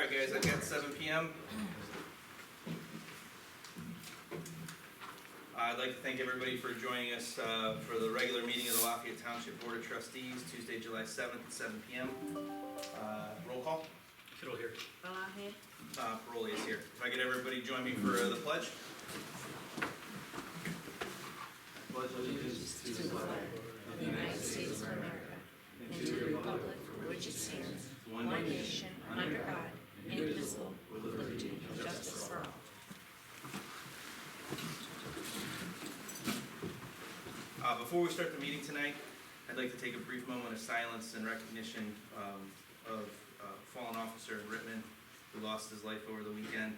Alright guys, I've got 7 p.m. I'd like to thank everybody for joining us for the regular meeting of the Lafayette Township Board of Trustees, Tuesday, July 7th at 7 p.m. Roll call. Kittle here. Balahe? Paroli is here. If I get everybody join me for the pledge. Pledge allegiance To the flag of the United States of America and to the republic for which it stands, one nation, under God, indivisible, with liberty and justice for all. Before we start the meeting tonight, I'd like to take a brief moment of silence and recognition of a fallen officer in Rittman who lost his life over the weekend,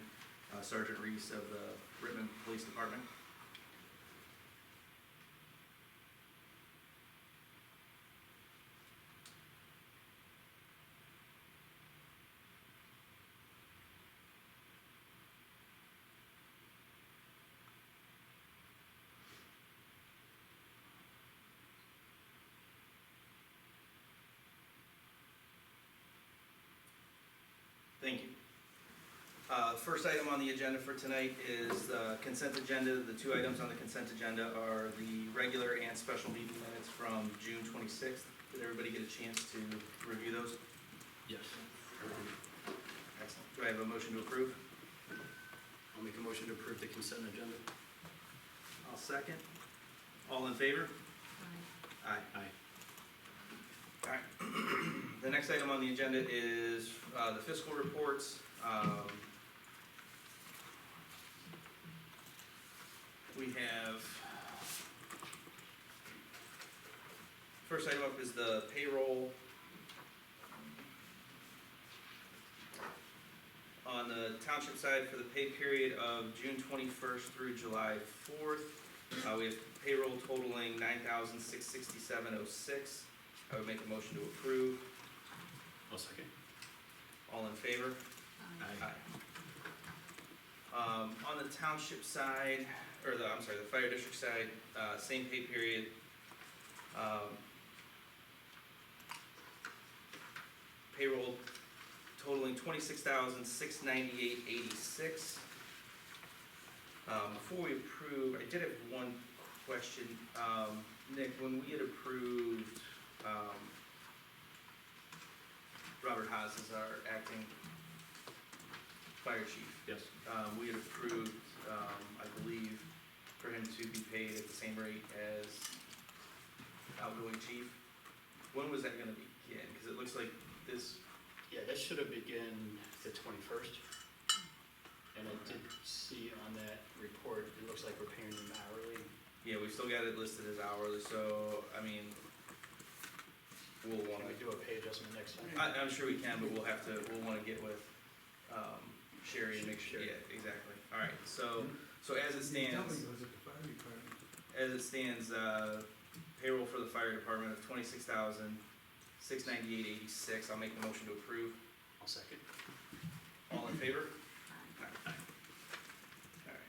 Sergeant Reese of the Rittman Police Department. Thank you. First item on the agenda for tonight is the consent agenda. The two items on the consent agenda are the regular and special meeting minutes from June 26th. Did everybody get a chance to review those? Yes. Excellent. Do I have a motion to approve? I'll make a motion to approve the consent agenda. I'll second. All in favor? Aye. Aye. Alright. The next item on the agenda is the fiscal reports. We have, first item up is the payroll. On the township side, for the pay period of June 21st through July 4th, we have payroll totaling $9,667.06. I would make a motion to approve. I'll second. All in favor? Aye. On the township side, or the fire district side, same pay period. Payroll totaling $26,698.86. Before we approve, I did have one question. Nick, when we had approved, Robert Haas is our acting fire chief. Yes. We had approved, I believe, for him to be paid at the same rate as outgoing chief. When was that gonna begin? Cause it looks like this, Yeah, that should have begun the 21st. And I did see on that report, it looks like we're paying them hourly. yeah, we still got it listed as hourly, so, I mean, we'll Can wanna, we do a pay adjustment next time? I'm sure we can, but we'll wanna get with, Sherry and make sure, Sure. yeah, exactly. Alright, so as it stands. As it stands, payroll for the fire department of $26,698.86. I'll make the motion to approve. I'll second. All in favor? Aye. Alright.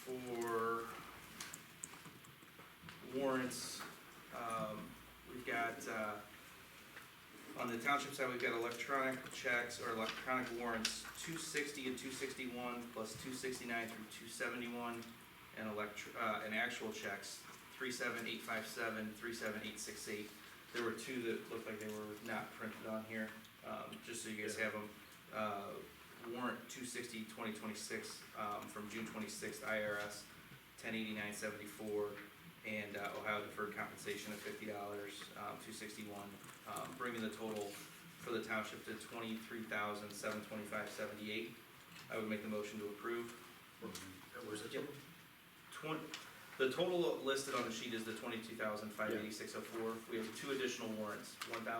For warrants, we've got, on the township side, we've got electronic checks or electronic warrants, 260 and 261 plus 269 through 271, and actual checks, 37857, 37868. There were two that looked like they were not printed on here, just so you guys have them. Warrant 260 2026 from June 26th, IRS 1089.74, and Ohio deferred compensation of $50, 261, bringing the total for the township to $23,725.78. I would make the motion to approve. Where's it? Yep. The total listed on the sheet is the $22,586.04. We have two additional warrants, $1,089.74. I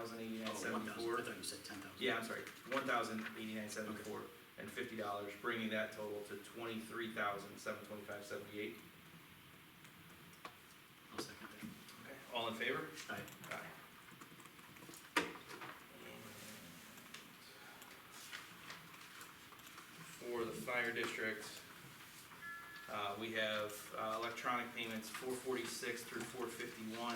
thought you said 10,000. Yeah, I'm sorry, $1,089.74 and $50, bringing that total to $23,725.78. I'll second that. Okay, all in favor? Aye. Aye. For the fire district, we have electronic payments 446 through 451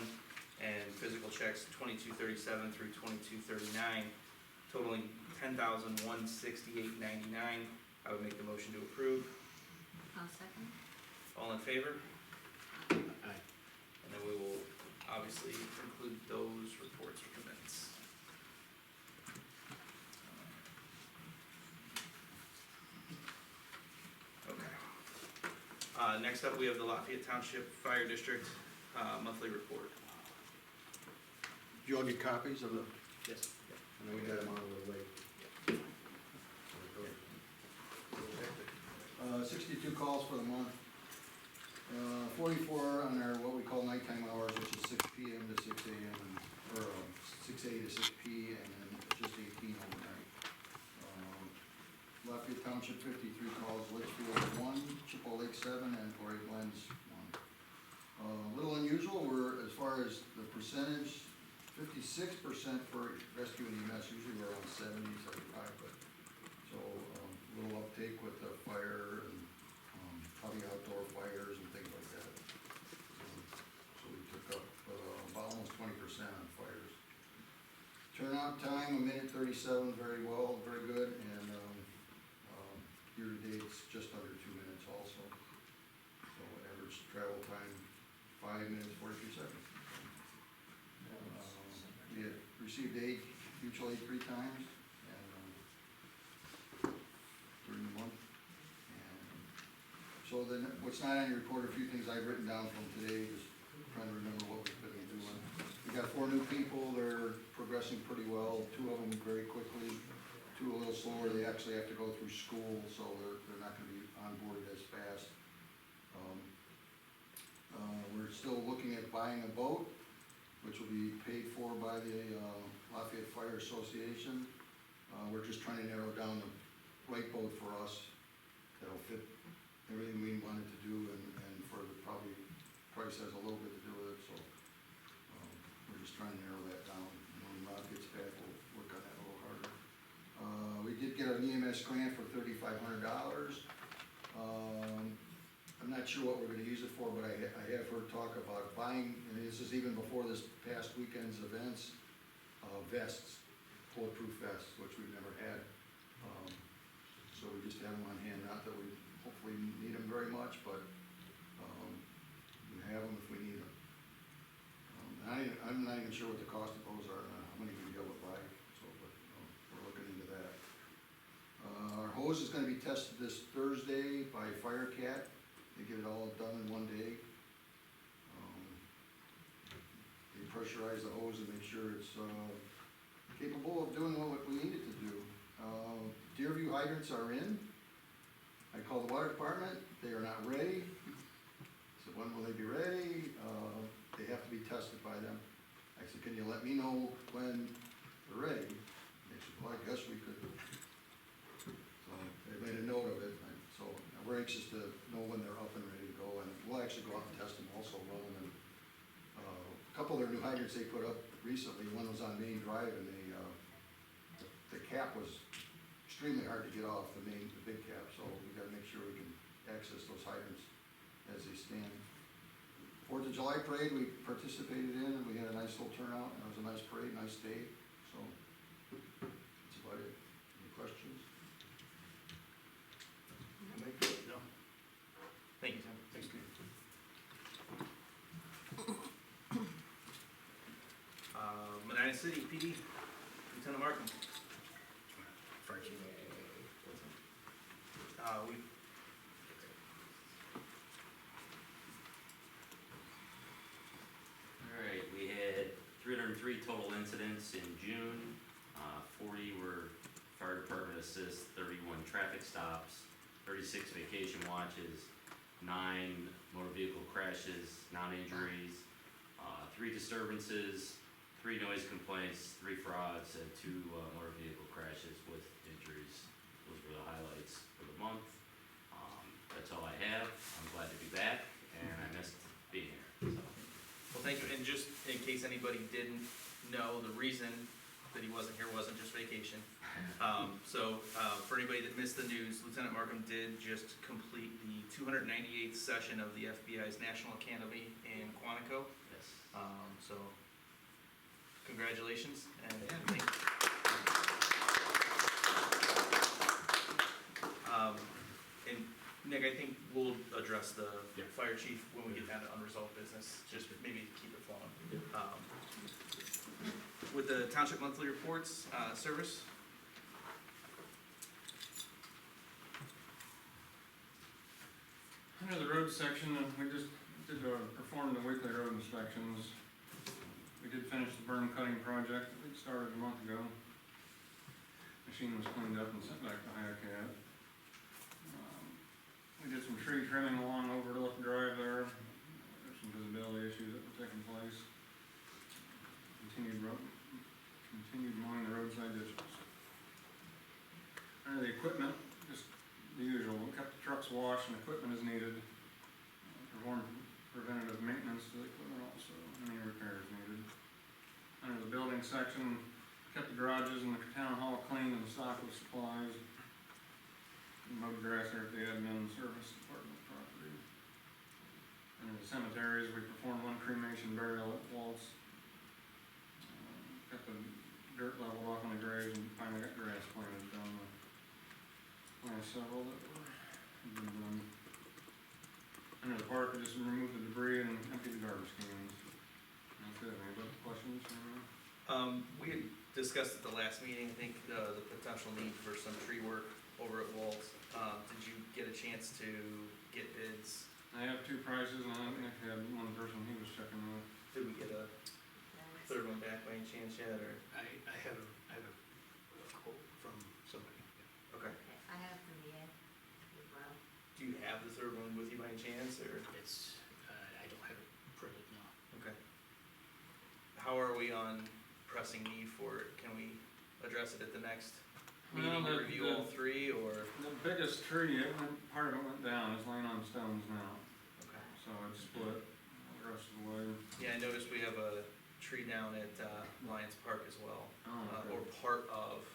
and physical checks 2237 through 2239, totaling $10,168.99. I would make the motion to approve. I'll second. All in favor? Aye. And then we will obviously include those reports for the minutes. Okay. Next up, we have the Lafayette Township Fire District monthly report. Did you all get copies of the, Yes. I know we got them on a little late. 62 calls for the month. 44 on our, what we call nighttime hours, which is 6 PM to 6 AM, or 6 A to 6 P, and then just 18 overnight. Lafayette Township 53 calls, Litchfield 1, Chippewa Lake 7, and Torrey Glens 1. A little unusual, we're, as far as the percentage, 56% for rescue and EMS, usually we're around 70, 75, but, so, a little uptake with the fire and, probably outdoor fires and things like that. So we took up, about almost 20% on fires. Turnout time, 1:37, very well, very good, and, year-to-date's just under 2 minutes also. So average travel time, 5 minutes, 43 seconds. We had received aid, mutual aid 3 times, and, during the month. And so then, what's not on your report, a few things I've written down from today, just trying to remember what we've been doing. We got 4 new people, they're progressing pretty well, 2 of them very quickly, 2 a little slower, they actually have to go through school, so they're not gonna be onboarded as fast. We're still looking at buying a boat, which will be paid for by the Lafayette Fire Association. We're just trying to narrow down the right boat for us that'll fit everything we wanted to do, and for the, probably, price has a little bit to do with it, so we're just trying to narrow that down. And when Rob gets back, we'll work on that a little harder. We did get an EMS grant for $3,500. I'm not sure what we're gonna use it for, but I have heard talk about buying, and this is even before this past weekend's events, vests, bulletproof vests, which we've never had. So we just have them on hand, not that we hopefully need them very much, but, we have them if we need them. I'm not even sure what the cost of those are, how many we'll be able to buy, so, but, we're looking into that. Our hose is gonna be tested this Thursday by FireCat. They get it all done in one day. They pressurize the hose and make sure it's, capable of doing what we need it to do. Deerview hydrants are in. I called the water department, they are not ready. I said, when will they be ready? They have to be tested by them. I said, can you let me know when they're ready? They said, well, I guess we could. So they made a note of it, so we're anxious to know when they're up and ready to go, and we'll actually go out and test them also, run them. And a couple of their new hydrants they put up recently, one was on Main Drive, and the cap was extremely hard to get off, the big cap, so we gotta make sure we can access those hydrants as they stand. 4th of July parade we participated in, and we had a nice little turnout, and it was a nice parade, nice day, so that's about it. Any questions? No. Thank you, Tim. Thanks, Steve. Medina City PD, Lieutenant Markham. Fire chief. Alright, we had 303 total incidents in June, 40 were fire department assist, 31 traffic stops, 36 vacation watches, 9 motor vehicle crashes, non-injuries, 3 disturbances, 3 noise complaints, 3 frauds, and 2 motor vehicle crashes with injuries. Those were the highlights for the month. That's all I have. I'm glad to be back, and I missed being here, so. Well, thank you, and just in case anybody didn't know, the reason that he wasn't here wasn't just vacation. For anybody that missed the news, Lieutenant Markham did just complete the 298th session of the FBI's National Academy in Quantico. Yes. So congratulations, and Yeah. thank you. And Nick, I think we'll address the Yeah. fire chief when we get down to unresolved business, just maybe keep it flowing. With the township monthly reports, service, Under the road section, we just performed the weekly road inspections. We did finish the berm cutting project that we started a month ago. Machine was cleaned up and sent back to Hyatt. We did some tree trimming along Overlook Drive there. There's some visibility issues that were taking place. Continued mowing the roadside ditches. Under the equipment, just the usual, we kept the trucks washed and equipment as needed. Performed preventative maintenance to the equipment also, any repairs needed. Under the building section, kept the garages and the town hall clean and stocked with supplies. Mowed grass there at the admin service department property. Under the cemeteries, we performed one cremation burial at Waltz. Got the dirt leveled off on the graves and finally got grass planted down the last several that had been done. Under the park, we just removed the debris and emptied the garbage cans. That's it. Any other questions? we had discussed at the last meeting, I think, the potential need for some tree work over at Waltz. Did you get a chance to get bids? I have two prices, and I think I had one person he was checking with. Did we get a third one back by any chance yet, or? I have a quote from somebody. Okay. I have from the ed as well. Do you have the third one with you by any chance, or? It's, I don't have it printed now. Okay. How are we on pressing need for it? Can we address it at the next meeting to review all three, or? The biggest tree, part of it went down, it's laying on stones now, Okay. so it's split the rest of the way. Yeah, I noticed we have a tree down at Lions Park as well, or part of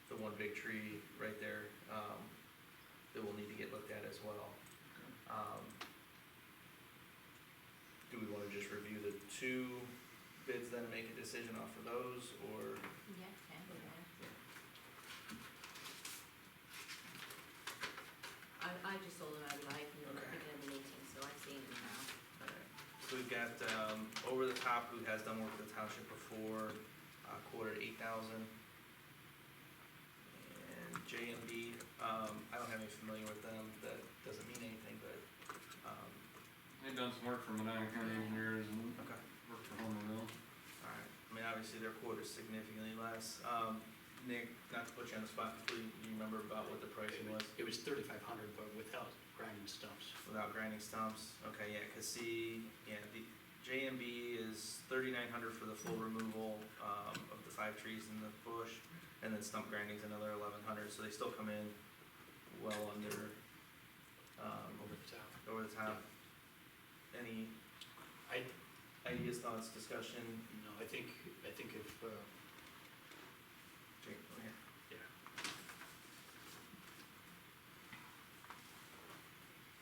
the one big tree right there, that will need to get looked at as well. Do we wanna just review the two bids then and make a decision off of those, or? Yeah, can do that. I just told him I would like, and then Okay. picking up the meeting, so I've seen him now. Alright. So we've got, Over the Top, who has done work for the township before, quoted 8,000. And JMB, I don't have any familiar with them, that doesn't mean anything, but, They've done some work for Medina County Engineers and okay. worked for Homerville. Alright, I mean, obviously their quote is significantly less. Nick, not to put you on the spot, do you remember about what the pricing was It was 3,500, but without grinding stumps. without grinding stumps? Okay, yeah, cause see, yeah, the JMB is 3,900 for the full removal, of the 5 trees in the bush, and then stump grinding's another 1,100, so they still come in well under, Over the top. over the top. Any I, ideas, thoughts, discussion? no, I think if, Jake, go ahead. yeah.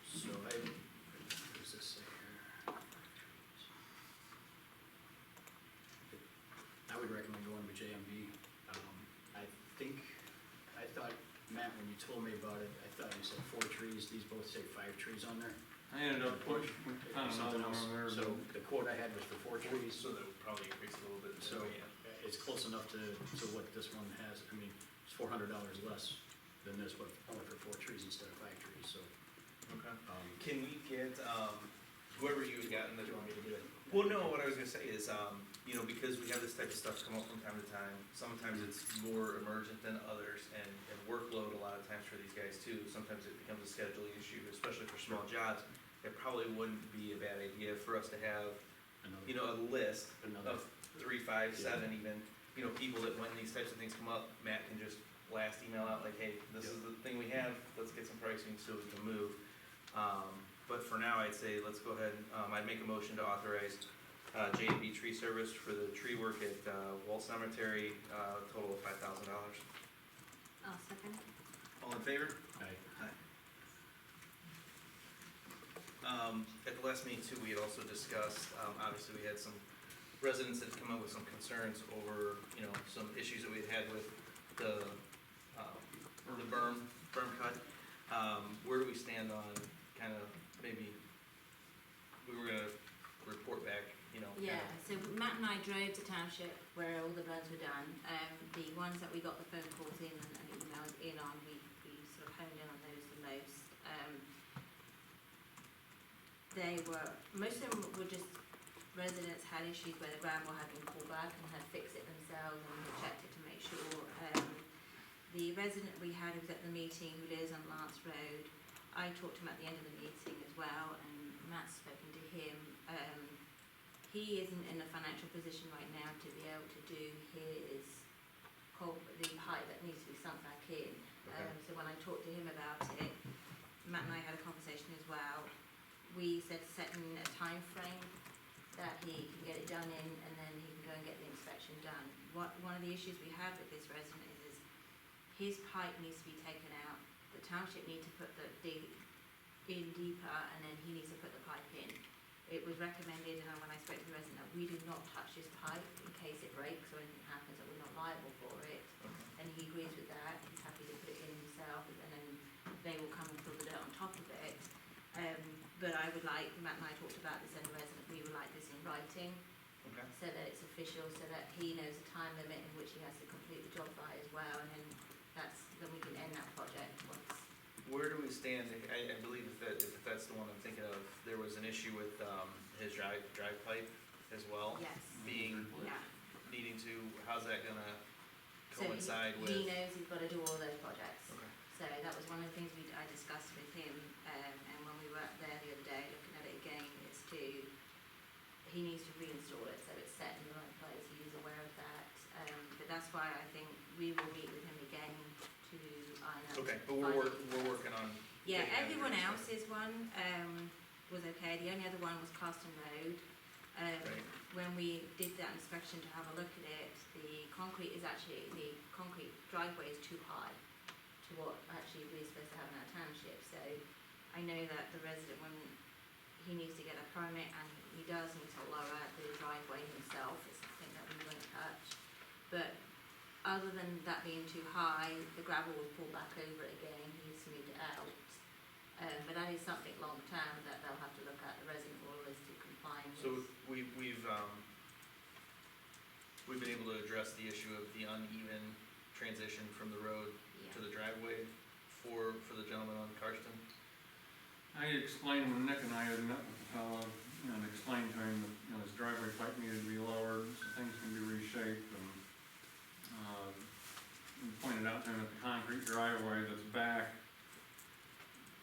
So what does this say here? I would recommend going with JMB. I thought, Matt, when you told me about it, I thought you said 4 trees, these both say 5 trees on there. I ended up pushing, we found another Something one else. over there. So the quote I had was for 4 trees. So that would probably increase a little bit. So yeah. it's close enough to what this one has. I mean, it's $400 less than this, but only for 4 trees instead of 5 trees, so. Okay. Can we get, whoever you had gotten Do the, you want me to do it? well, no, what I was gonna say is, because we have this type of stuff come up from time to time, sometimes it's more emergent than others, and workload a lot of times for these guys too. Sometimes it becomes a scheduling issue, especially for small jobs. It probably wouldn't be a bad idea for us to have, Another, a list another, of 3, 5, 7 even, people that when these types of things come up, Matt can just blast email out like, hey, this is the thing we have, let's get some pricing so we can move. But for now, I'd say, let's go ahead, I'd make a motion to authorize, J&B Tree Service for the tree work at, Wall Cemetery, total of $5,000. I'll second. All in favor? I, At the last meeting too, we had also discussed, obviously we had some residents had come up with some concerns over, you know, some issues that we'd had with the berm cut. Where do we stand on kind of maybe, we were gonna report back, you know? kind Yeah, of- so Matt and I drove to township where all the berms were done. The ones that we got the phone calls in and emails in on, we sort of honed in on those the most. Most of them were just residents had issues where the gravel had been pulled back and had fixed it themselves and had checked it to make sure. The resident we had who was at the meeting, who lives on Lance Road, I talked to him at the end of the meeting as well, and Matt's spoken to him. He isn't in a financial position right now to be able to do the pipe that needs to be sunk back in. Okay. So when I talked to him about it, Matt and I had a conversation as well. We said setting a time frame that he can get it done in, and then he can go and get the inspection done. One of the issues we have with this resident is his pipe needs to be taken out. The township need to dig in deeper, and then he needs to put the pipe in. It was recommended, and when I spoke to the resident, that we do not touch his pipe in case it breaks or anything happens, that we're not liable for it. Okay. And he agrees with that. He's happy to put it in himself, and then they will come and fill the dirt on top of it. But I would like, Matt and I talked about this as a resident, we would like this in writing, Okay. so that it's official, so that he knows the time limit in which he has to complete the job by as well, and then we can end that project once. Where do we stand? I believe if that's the one I'm thinking of, there was an issue with, his dry pipe as well. Yes, Being, yeah. needing to, how's that gonna So coincide with? he knows he's got to do all those projects. Okay. So that was one of the things I discussed with him, and when we were up there the other day looking at it again, he needs to reinstall it so it's set in the right place. He is aware of that, but that's why I think we will meet with him again to iron out. Okay, but we're working on. Yeah, getting that everyone reinstalled. else's one was okay. The only other one was Carston Road. Right. When we did that inspection to have a look at it, the concrete driveway is too high to what actually we're supposed to have in our township. So I know that the resident, when he needs to get a permit, and he does need to lower the driveway himself, it's something that we won't touch. But other than that being too high, the gravel will pull back over it again, he needs to move it out. But that is something long term that they'll have to look at, the resident will is to comply with. So we've been able to address the issue of the uneven transition from the road to the driveway for the gentleman on Karsten. I explained when Nick and I had met with the fellow, and explained to him that, his driveway pipe needed to be lowered, so things can be reshaped, and, we pointed out to him that the concrete driveway that's back,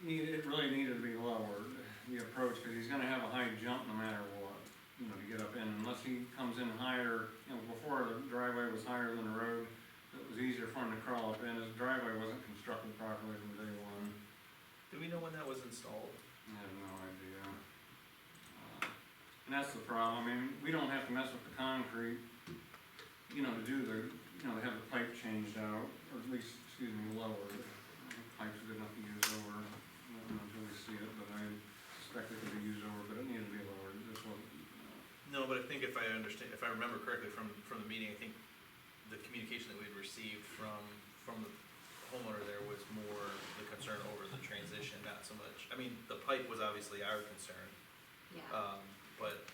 it really needed to be lowered, the approach, because he's gonna have a high jump no matter what, to get up in, unless he comes in higher, before the driveway was higher than the road, it was easier for him to crawl up in, his driveway wasn't constructed properly from day one. Do we know when that was installed? I have no idea. And that's the problem, we don't have to mess with the concrete, to do to have the pipe changed out, or at least, lowered. I think pipe's good enough to use over, I don't really see it, but I suspect it could be used over, but it needed to be lowered, this wasn't, No, but I think if I remember correctly from the meeting, I think the communication that we'd received from the homeowner there was more the concern over the transition, not so much, the pipe was obviously our concern, Yeah. but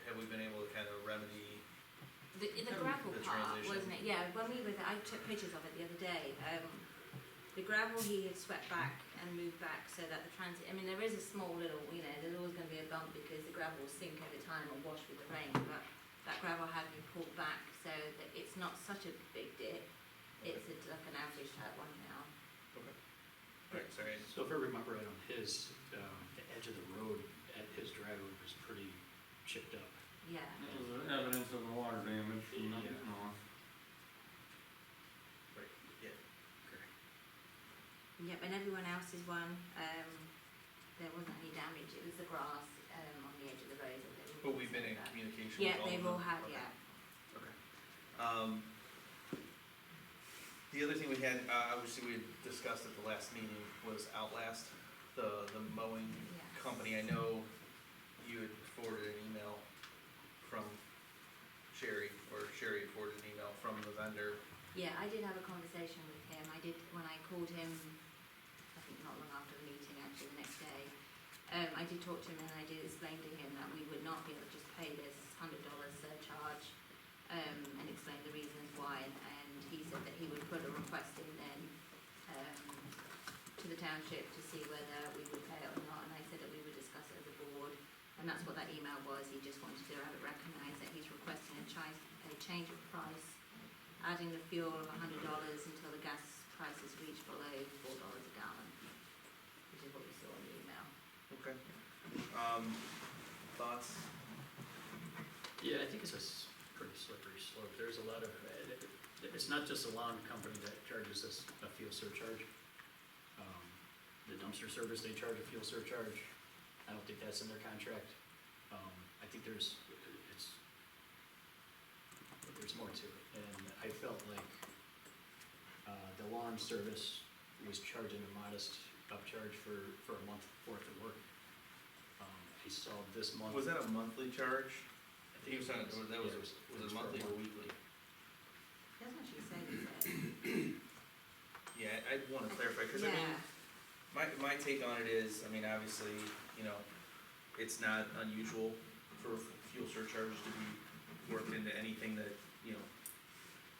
have we been able to kind of remedy? The gravel the part, transition. wasn't it? Yeah, when we were there, I took pictures of it the other day. The gravel he had swept back and moved back so that the transit, there is a small little, there's always going to be a bump because the gravel will sink over time or wash with the rain, but that gravel had been pulled back so that it's not such a big dip. It's like an average type one now. Right, sorry. So if I remember right, on his, the edge of the road at his driveway was pretty chipped up. Yeah. it was evidence of the water damage from not Yeah. getting off. Right, yeah. Yep, and everyone else's one, there wasn't any damage. It was the grass on the edge of the road that they were. But we've been in concerned about. communication with Yeah, all of them? they've all had, Okay. yeah. Okay. The other thing we had, obviously we had discussed at the last meeting was Outlast, the mowing Yes. company. I know you had forwarded an email from Yeah, I did have a conversation with him. I did, when I called him, I think not long after the meeting, actually, the next day. I did talk to him and I did explain to him that we would not be able to just pay this $100 surcharge, and explain the reasons why. And he said that he would put a request in then, to the township to see whether we would pay it or not. And I said that we would discuss it as a board. And that's what that email was. He just wanted to have it recognised that he's requesting a change of price, adding the fuel of $100 until the gas prices reach below $4 a gallon, which is what we saw in the email. Okay. Thoughts? Yeah, I think it's a pretty slippery slope. There's a lot of, it's not just the lawn company that charges us a fuel surcharge. The dumpster service, they charge a fuel surcharge. I don't think that's in their contract. I think there's more to it. And I felt like the lawn service was charging a modest upcharge for a month worth of work. I saw this month. Was that a monthly charge? I think it was, Or that was, yeah, was it for a monthly or month. weekly? Doesn't actually say that. Yeah, I'd wanna clarify, cause I mean, Yeah, my take on it is, I mean, obviously, you know, it's not unusual for fuel surcharges to be worked into anything that, you know,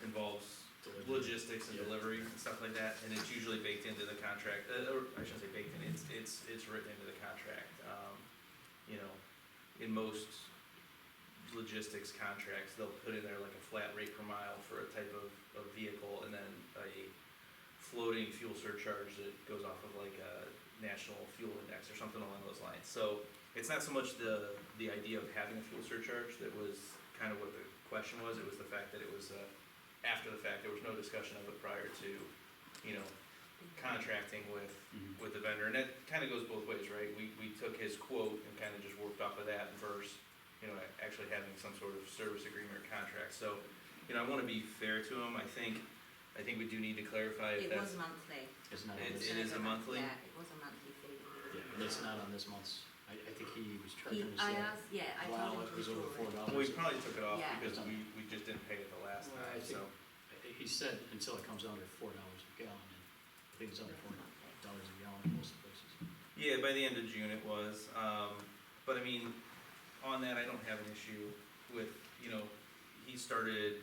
involves Delivery. logistics and Yeah. delivery and stuff like that, and it's usually baked into the contract, or I shouldn't say baked in, it's written into the contract. You know, in most logistics contracts, they'll put in there like a flat rate per mile for a type of vehicle, and then a floating fuel surcharge that goes off of like a national fuel index or something along those lines. So it's not so much the idea of having a fuel surcharge that was kind of what the question was, it was the fact that it was after the fact, there was no discussion of it prior to, you know, contracting with Mhm. the vendor, and that kind of goes both ways, right? We took his quote and kind of just worked off of that versus, you know, actually having some sort of service agreement or contract. So, you know, I want to be fair to him. I think we do need to clarify if it that's. was monthly. It's not on It this, is a monthly? Yeah, it was a monthly fee. yeah, and it's not on this month's. I think he was He, charging us I that asked, yeah, I while told him it to was over restore it. $4. Well, we probably took it off Yeah. because we just didn't pay it the last Well, I time, think- so. He said until it comes under $4 a gallon, and I think it's under $4 a gallon in most places. Yeah, by the end of June it was, but I mean, on that, I don't have an issue with, you know, he started,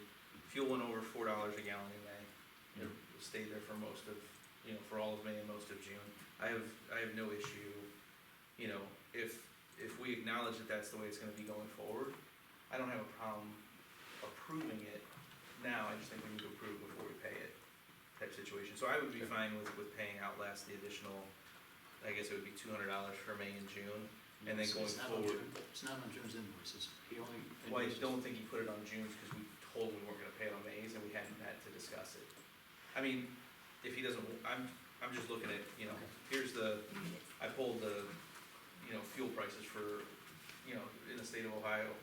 fuel went over $4 a gallon in May. It stayed there for most of, you know, for all of May and most of June. I have no issue, you know, if we acknowledge that that's the way it's gonna be going forward, I don't have a problem approving it now, I just think we need to approve before we pay it, type situation. So I would be Okay. fine with paying Outlast the additional, I guess it would be $200 for May and June. And then It's- going it's not on forward- June- It's not on June's invoices. He only. Well, I invoices- don't think he put it on June's because we told him we weren't gonna pay it on May's and we hadn't had to discuss it. I mean, if he doesn't, I'm just looking at, you know, Okay. here's I pulled the, you know, fuel prices for, you know, in the state of Ohio,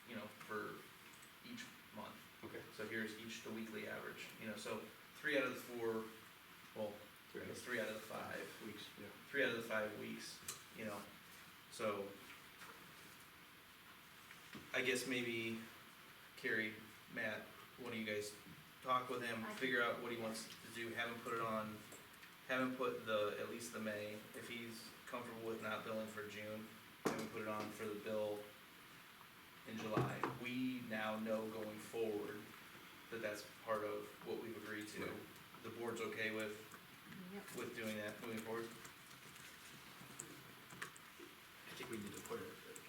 you know, for each month. Okay. So here's the weekly average, you know, so 3 out of the 4, well, I guess 3 out of the 5, Weeks, yeah. 3 out of the 5 weeks, you know, so. I guess maybe Carrie, Matt, one of you guys talk with him, figure out what he wants to do, have him put it on, have him put at least the May, if he's comfortable with not billing for June, have him put it on for the bill in July. We now know going forward that that's part of what we've agreed to. Right. The board's okay with Yep. doing that moving forward? I think we need to put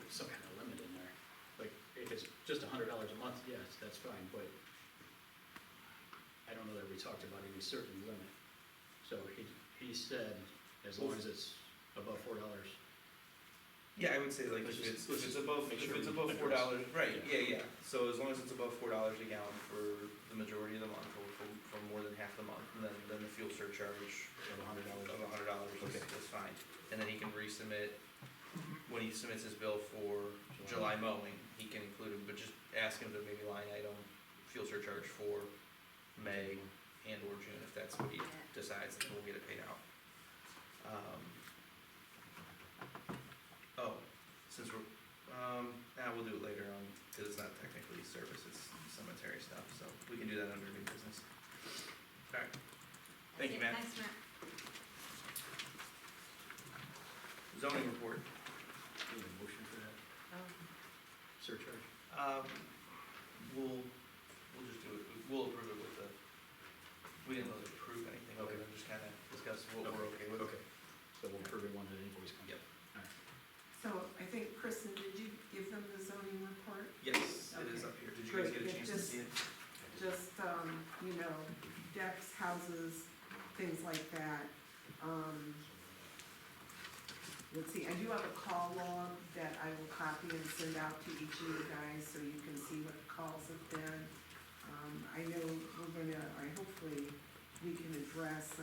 some kind of limit in there. Like, if it's just $100 a month, yes, that's fine, but I don't know that we talked about any certain limit. So he said, as long as it's above $4. Yeah, I would say like Let's if just- it's above, make if sure it's we above address- $4, right, yeah. yeah. So as long as it's above $4 a gallon for the majority of the month, or for more than half the month, and then the fuel surcharge Of $100. of $100 Okay. is fine. And then he can resubmit, when he submits his bill for July mowing, he can include it, but just ask him to maybe line item fuel surcharge for May and or June, if that's what he Yeah. decides, and we'll get it paid out. Oh, since we're, we'll do it later on, cause it's not technically service, it's cemetery stuff, so we can do that under new business. Alright, thank you, Matt. Thanks, Matt. Zoning report. Need a motion for that surcharge? We'll just do it, we'll approve it with the, we didn't really approve anything, other than just kinda discuss what we're okay with. Okay, so we'll approve it when the invoice comes. Yep. So I think, Kristen, did you give them the zoning report? Yes, it is Okay. up here, did you guys Great, get a it chance to just- see it? Just, you know, decks, houses, things like that. Let's see, I do have a call log that I will copy and send out to each of you guys so you can see what the calls have been. I know we're gonna, hopefully, we can address,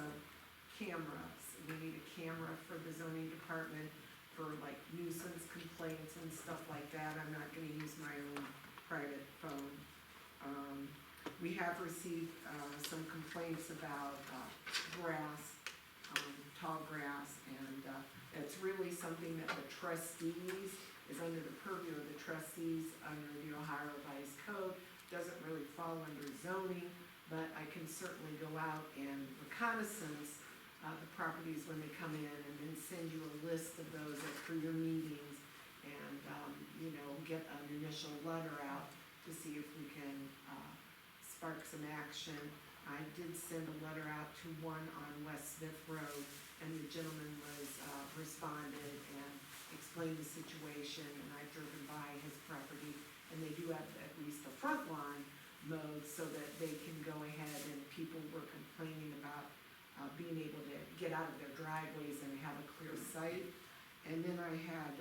cameras. We need a camera for the zoning department for like nuisance complaints and stuff like that. I'm not gonna use my own private phone. We have received, some complaints about, grass, tall grass, and, it's really something that the trustees, is under the purview of the trustees under the Ohio Revised Code. Doesn't really fall under zoning, but I can certainly go out and reconnaissance, the properties when they come in, and then send you a list of those for your meetings, and, you know, get an initial letter out to see if we can, spark some action. I did send a letter out to one on West Smith Road, and the gentleman was, responded and explained the situation, and I've driven by his property, and they do have at least the front lawn mowed so that they can go ahead, and people were complaining about, being able to get out of their driveways and have a clear sight. And then I had,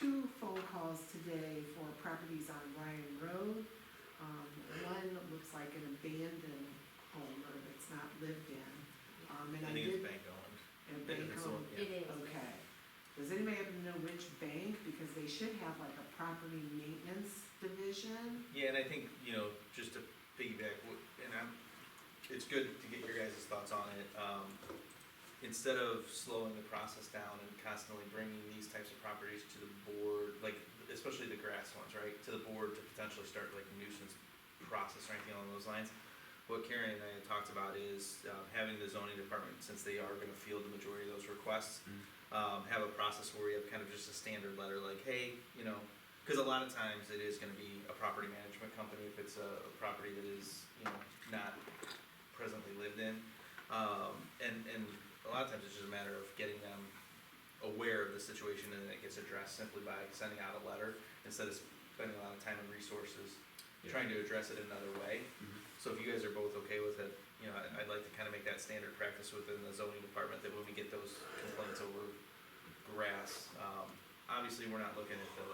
2 phone calls today for properties on Ryan Road. One looks like an abandoned home or that's not lived in. And I I think it's did, bank owned. and bank It's the home, one- It is. okay. Does anybody happen to know which bank? Because they should have like a property maintenance division. Yeah, and I think, you know, just to piggyback, it's good to get your guys' thoughts on it. Instead of slowing the process down and constantly bringing these types of properties to the board, like, especially the grass ones, right, to the board to potentially start like a nuisance process or anything along those lines, what Karen and I had talked about is, having the zoning department, since they are gonna field the majority of those requests, have a process where we have kind of just a standard letter, like, hey, you know, cause a lot of times it is gonna be a property management company if it's a property that is, you know, not presently lived in. And a lot of times it's just a matter of getting them aware of the situation, and then it gets addressed simply by sending out a letter, instead of spending a lot of time and resources trying to address it another way. So if you guys are both okay with it, you know, I'd like to kind of make that standard practice within the zoning department, that when we get those complaints over grass, obviously, we're not looking at the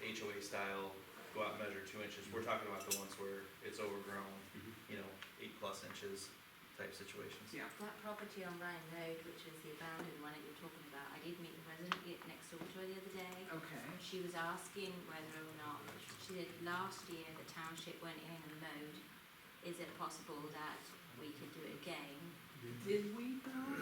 HOA style, go out and measure 2 inches. We're talking about the ones where it's overgrown, you know, 8+ inches type situations. Yeah. That property on Ryan Road, which was the abandoned one that you're talking about, I did meet the resident next door to her the other day. Okay. She was asking whether or not, she said last year the township went in and mowed. Is it possible that we could do it again? Did we though?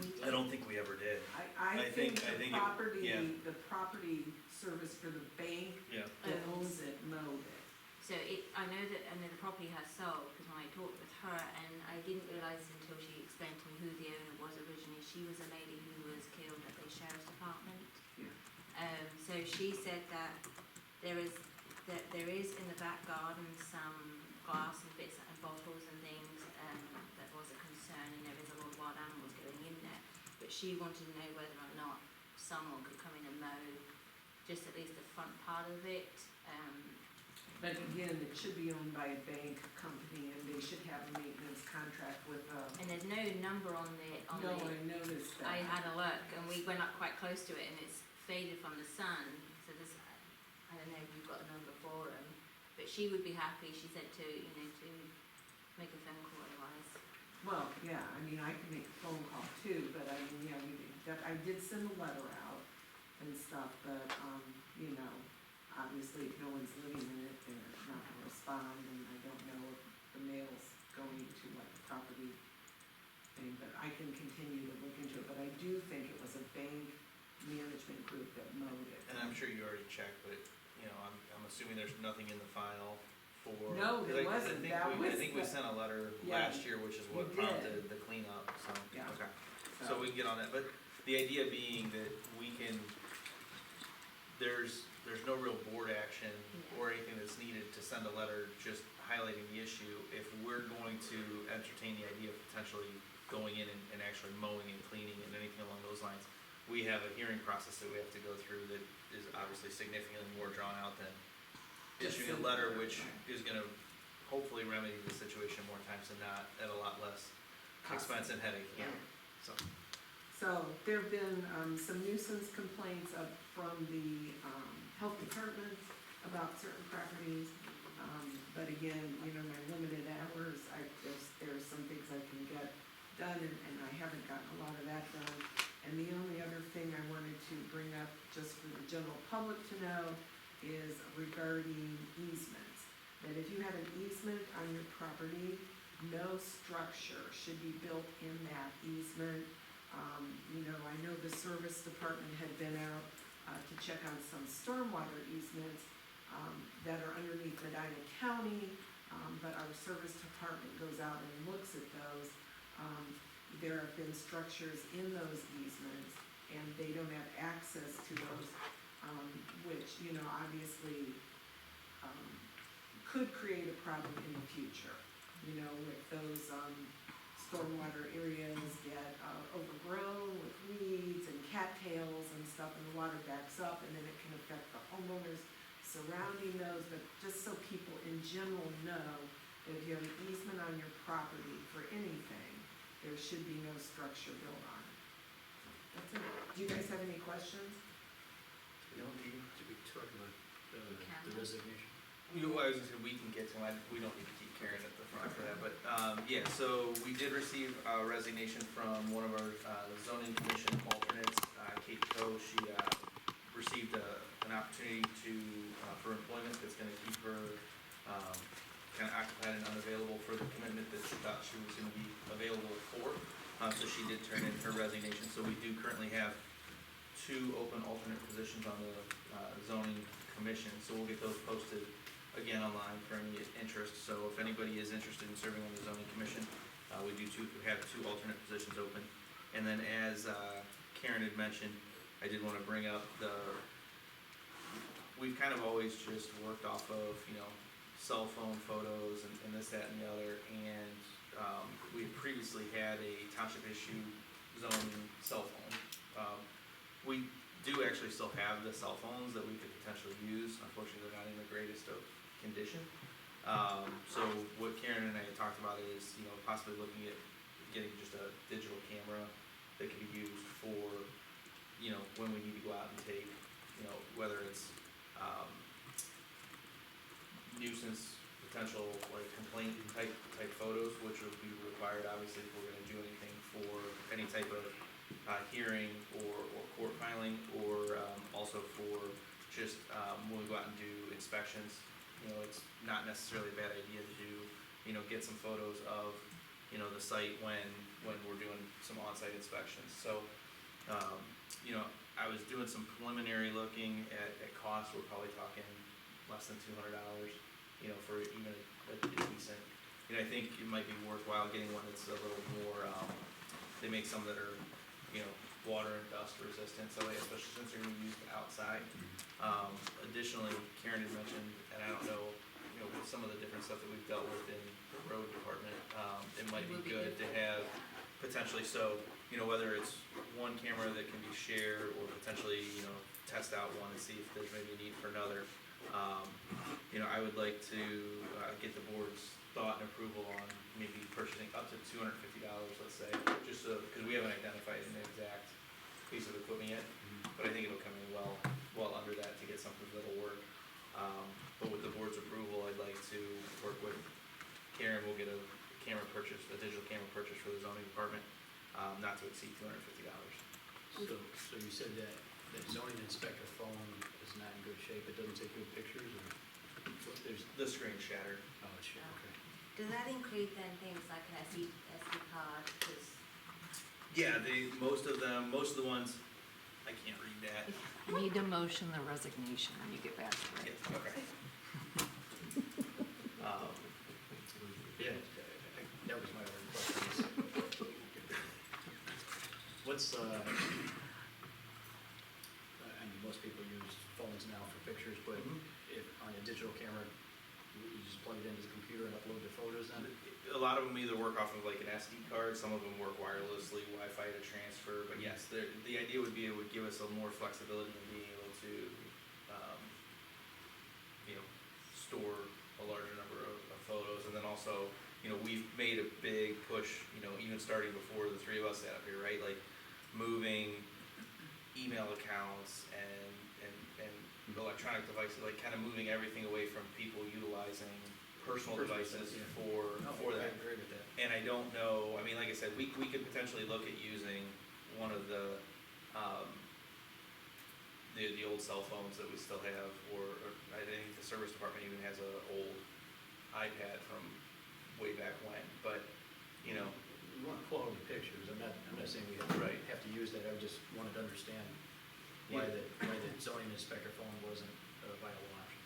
We did. I don't think we ever did. I I think think the it- property, yeah. the property service for the bank Yeah. that owns it mowed it. So I know that, the property has sold, because when I talked with her, and I didn't realise until she explained to me who the owner was originally, she was a lady who was killed at the sheriff's department. Yeah. So she said that there is in the back garden some glass and bits and bottles and things, that was a concern, and there is a lot of wild animals going in there. But she wanted to know whether or not someone could come in and mow just at least the front part of it. But again, it should be owned by a bank company, and they should have a maintenance contract with, And there's no number on the, no, I noticed that. I had a look, and we went up quite close to it, and it's faded from the sun, so this, I don't know if you've got a number for them, but she would be happy, she said, to make a phone call otherwise. Well, yeah, I mean, I can make a phone call too, but I mean, yeah, I did send a letter out and stuff, but, you know, obviously if no one's living in it, they're not gonna respond, and I don't know if the mail's going to like the property thing, but I can continue to look into it, but I do think it was a bank management group that mowed it. And I'm sure you already checked, but, you know, I'm assuming there's nothing in the file for? No, there 'cause I wasn't. think That we- I was think we the- sent a letter Yeah, last year, which is what you did. prompted the cleanup, so, Yeah. okay. So we can get on that, but the idea being that we can, there's no real board action or anything that's needed to send a letter just highlighting the issue. If we're going to entertain the idea of potentially going in and actually mowing and cleaning and anything along those lines, we have a hearing process that we have to go through that is obviously significantly more drawn out than Just issuing a send letter, it, which right. is gonna hopefully remedy the situation more times than not at a lot less expense and headache, yeah, so. So there've been, some nuisance complaints up from the, health department about certain properties. But again, you know, my limited hours, there's some things I can get done and I haven't gotten a lot of that done. And the only other thing I wanted to bring up, just for the general public to know, is regarding easements. That if you have an easement on your property, no structure should be built in that easement. You know, I know the service department had been out to check on some stormwater easements that are underneath Medina County, but our service department goes out and looks at those. There have been structures in those easements, and they don't have access to those, which, you know, obviously could create a problem in the future. You know, if those stormwater areas get overgrown with weeds and cattails and stuff, and the water backs up, and then it can affect the homeowners surrounding those, but just so people in general know that if you have an easement on your property for anything, there should be no structure built on it. That's it. Do you guys have any questions? You know, did we talk about the Cameron. resignation? I was gonna say, we can get to, we don't need to keep Karen at the front for that, but, yeah, so we did receive a resignation from one of our zoning commission alternates, Kate Coe. She, received an opportunity for employment that's gonna keep her, kinda occupied and unavailable for the commitment that she thought she was gonna be available for. So she did turn in her resignation, so we do currently have 2 open alternate positions on the zoning commission, so we'll get those posted again online for any interest. So if anybody is interested in serving on the zoning commission, we have 2 alternate positions open. And then as Karen had mentioned, I did wanna bring up we've kind of always just worked off of, you know, cell phone photos and this, that, and the other, and we had previously had a township issue zoning cell phone. We do actually still have the cell phones that we could potentially use. Unfortunately, they're not in the greatest of condition. So what Karen and I had talked about is, you know, possibly looking at getting just a digital camera that can be used for, you know, when we need to go out and take, you know, whether it's nuisance, potential, like complaint type photos, which would be required obviously if we're gonna do anything for any type of hearing or court filing, or also for just when we go out and do inspections. You know, it's not necessarily a bad idea to do, you know, get some photos of, you know, the site when we're doing some on-site inspections. So, you know, I was doing some preliminary looking at cost. We're probably talking less than $200, you know, for even a decent. You know, I think it might be worthwhile getting one that's a little more, they make some that are, you know, water and dust resistant, so especially since they're gonna be used outside. Additionally, Karen had mentioned, and I don't know, you know, with some of the different stuff that we've dealt with in the road department, it might be good to have potentially, so, you know, whether it's one camera that can be shared, or potentially, you know, test out one and see if there's maybe a need for another. You know, I would like to get the board's thought and approval on maybe purchasing up to $250, let's say, just so, because we haven't identified an exact piece of equipment yet, but I think it'll come in well under that to get something that'll work. But with the board's approval, I'd like to work with Karen. We'll get a digital camera purchase for the zoning department, not to exceed $250. So you said that zoning inspector phone is not in good shape, it doesn't take good pictures, or there's, The screen shattered. oh, it's, okay. Does that include then things like an SD card? 'Cause Yeah, most of the ones, I can't read that. Need to motion the resignation when you get back to it. Yeah, okay. it's, I mean, most people use phones now for pictures, but if, on a digital camera, you just plug it into the computer and upload the photos then? A lot of them either work off of like an SD card, some of them work wirelessly, Wi-Fi to transfer, but yes, the idea would be it would give us a more flexibility in being able to, you know, store a larger number of photos, and then also, you know, we've made a big push, you know, even starting before the three of us sat up here, right, like moving email accounts and electronic devices, like kind of moving everything away from people utilizing personal devices yeah. for I that. agree with that. And I don't know, I mean, like I said, we could potentially look at using one of the old cell phones that we still have, or I think the service department even has a old iPad from way back when, but, you know, We want quality pictures, I'm not saying we Right. have to use that, I just wanted to understand why the zoning inspector phone wasn't a viable option.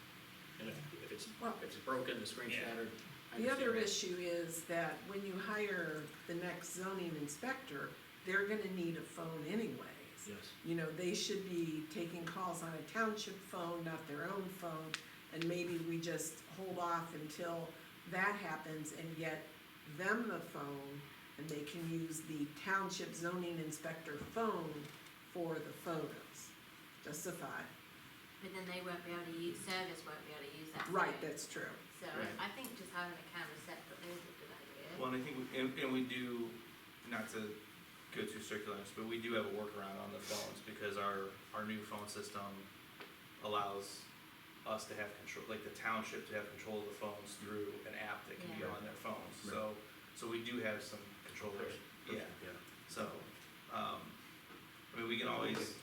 And if it's broken, the screen Yeah. shattered, I The other understand issue is that when you hire the next zoning inspector, they're gonna need a phone anyways. that. Yes, You know, they should be taking calls on a township phone, not their own phone, and maybe we just hold off until that happens and get them the phone, and they can use the township zoning inspector phone for the photos. Just a thought. But then they won't be able to use, service won't be able to use that phone. Right, that's true. So Right. I think just having a camera separately is a good idea. well, and I think, and we do, not to go too circular, but we do have a workaround on the phones, because our new phone system allows us to have control, like the township to have control of the phones through an app that can be Yeah. on their phones, Right. so we do have some control there, yeah, yeah. so, I mean, we can always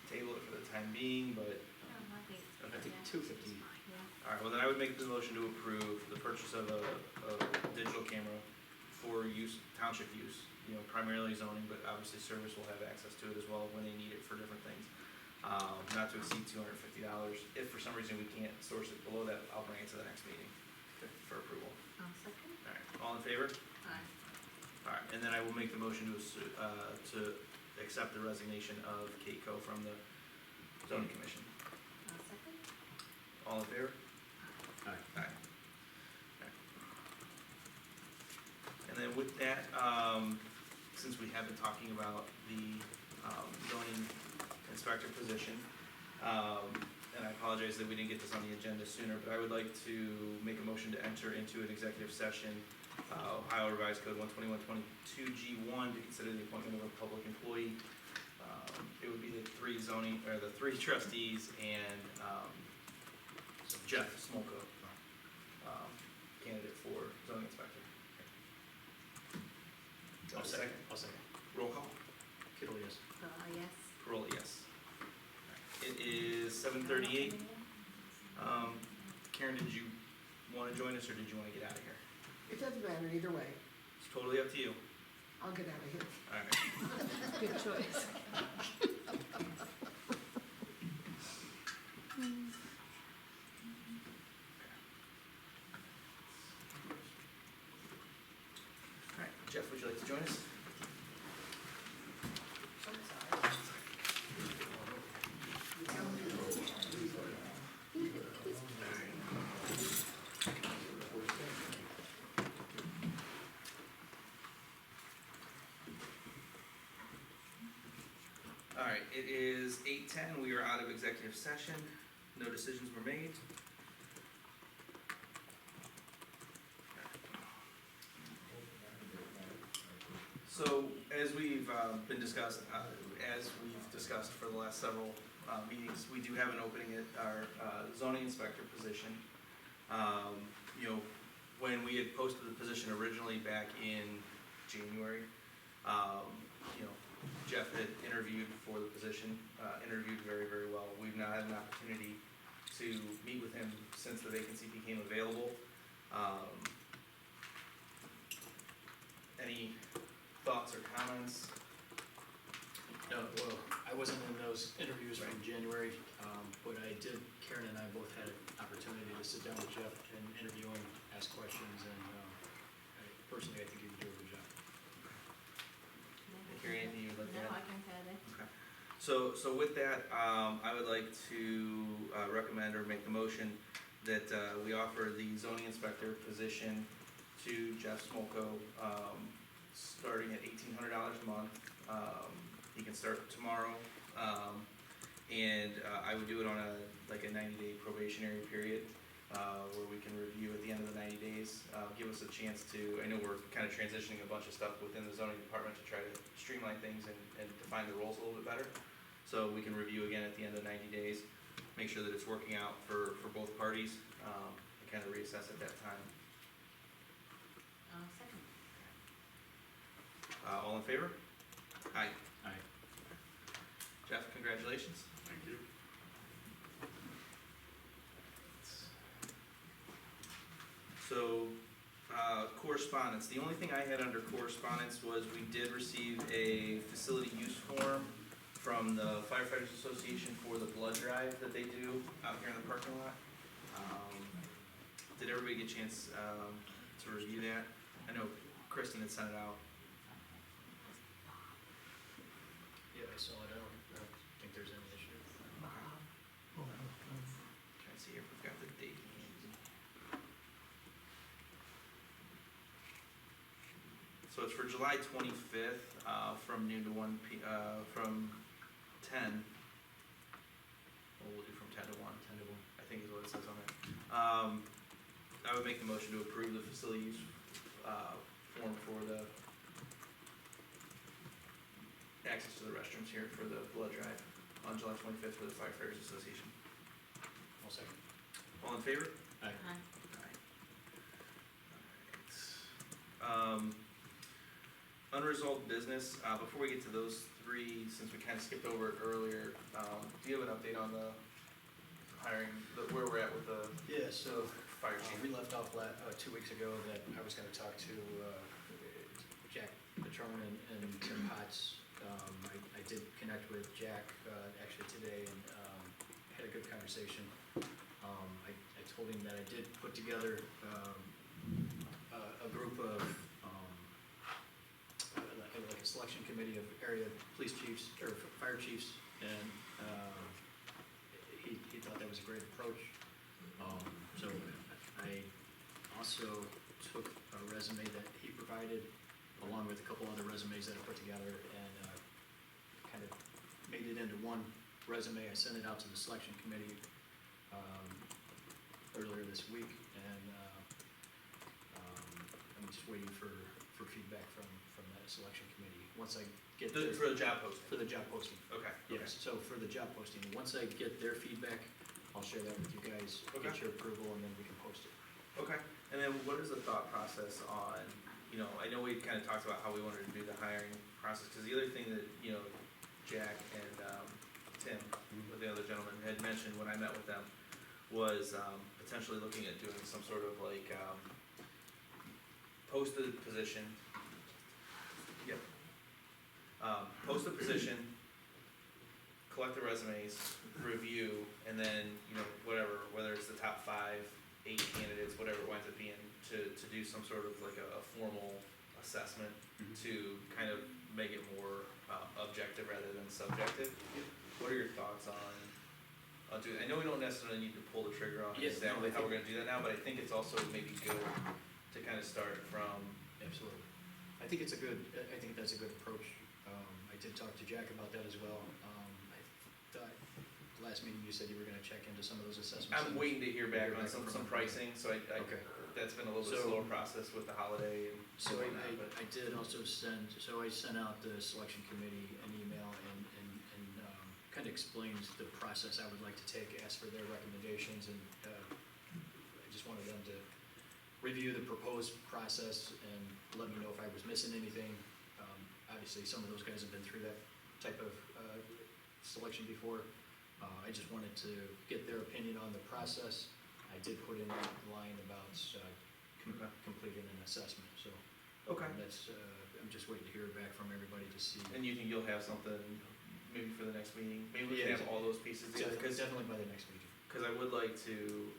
table it for the time being, but, I think, I think yeah. 250, Yeah. alright, well then I would make the motion to approve the purchase of a digital camera for use, township use, you know, primarily zoning, but obviously service will have access to it as well when they need it for different things. Not to exceed $250, if for some reason we can't source it below that, I'll bring it to the next meeting for approval. I'll second. Alright, all in favor? Aye. Alright, and then I will make the motion to accept the resignation of Kate Coe from the zoning commission. I'll second. All in favor? Aye. Aye. And then with that, since we have been talking about the zoning inspector position, and I apologize that we didn't get this on the agenda sooner, but I would like to make a motion to enter into an executive session, Ohio Revised Code 121.22G1, to consider the appointment of a public employee. It would be the three trustees and Jeff Smolko, candidate for zoning inspector. I'll second. I'll second. Roll call. Kittle, yes. Yes. Corolla, yes. It is 7:38. Karen, did you want to join us, or did you want to get out of here? It doesn't matter either way. It's totally up to you. I'll get out of here. All right. Good choice. All right, Jeff, would you like to join us? All right, it is 8:10, we are out of executive session, no decisions were made. So, as we've been discussed, as we've discussed for the last several meetings, we do have an opening at our zoning inspector position. You know, when we had posted the position originally back in January, you know, Jeff had interviewed for the position, interviewed very, very well. We've now had an opportunity to meet with him since the vacancy became available. Any thoughts or comments? No, well, I wasn't in those interviews from January, but Karen and I both had an opportunity to sit down with Jeff and interview him, ask questions, and personally, I think he would do a good job. Carrie, anything you'd like to No, add? I concur there. So with that, I would like to recommend or make the motion that we offer the zoning inspector position to Jeff Smolko, starting at $1,800 a month. He can start tomorrow, and I would do it on a 90-day probationary period, where we can review at the end of the 90 days, give us a chance to, I know we're kind of transitioning a bunch of stuff within the zoning department to try to streamline things and define the roles a little bit better. So we can review again at the end of 90 days, make sure that it's working out for both parties, and kind of reassess at that time. Second. All in favor? Aye. Aye. Jeff, congratulations. Thank you. So, correspondence, the only thing I had under correspondence was we did receive a facility use form from the Firefighters Association for the blood drive that they do out here in the parking lot. Did everybody get a chance, to review that? I know Kristen had sent it out. Yeah, I saw it, I don't think there's any issue. Trying to see if we've got the date handy. So it's for July 25th, from noon to 1 from 10. Well, we'll do from 10 to 1. 10 to 1. I think is what it says on there. I would make the motion to approve the facility use, form for the access to the restrooms here for the blood drive on July 25th for the Firefighters Association. I'll second. All in favor? Aye. Alright. Unresolved business, before we get to those three, since we kind of skipped over it earlier, do you have an update on the hiring, where we're at with the Yeah, so fire chief? we left off 2 weeks ago that I was gonna talk to Jack Patron and Tim Potts. I did connect with Jack actually today and had a good conversation. I told him that I did put together a group of like a selection committee of area police chiefs or fire chiefs, and he thought that was a great approach. So I also took a resume that he provided, along with a couple other resumes that I put together, and kind of made it into one resume. I sent it out to the selection committee earlier this week, and I'm just waiting for feedback from that selection committee. Once I get their, For the job posting? for the job posting. Okay. Yes, so for the job posting, once I get their feedback, I'll share that with you guys, Okay. get your approval, and then we can post it. Okay, and then what is the thought process on, I know we kind of talked about how we wanted to do the hiring process, because the other thing that, Jack and Tim, the other gentleman, had mentioned when I met with them, was potentially looking at doing some sort of post the position. Yep. Post the position, collect the resumes, review, and then, whatever, whether it's the top 5, 8 candidates, whatever it winds up being, to do some sort of a formal assessment to kind of make it more objective rather than subjective. What are your thoughts on doing, I know we don't necessarily need to pull the trigger on Yes, no, exactly I how think- we're gonna do that now, but I think it's also maybe good to kind of start from, Absolutely. I think it's a good, I think that's a good approach. I did talk to Jack about that as well. I thought, last meeting you said you were gonna check into some of those assessments. I'm waiting to hear back on Hear back some from- pricing, so Okay. that's been a little bit So- slower process with the holiday and So whatnot, but. I did also I sent out the selection committee an email and kind of explained the process I would like to take, ask for their recommendations, and I just wanted them to review the proposed process and let me know if I was missing anything. Obviously, some of those guys have been through that type of selection before. I just wanted to get their opinion on the process. I did put in a line about completing an assessment, so. Okay. That's, I'm just waiting to hear back from everybody to see. And you think you'll have something maybe for the next meeting? Maybe we Yeah, can have all those pieces together, because Definitely by the next meeting. I would like to,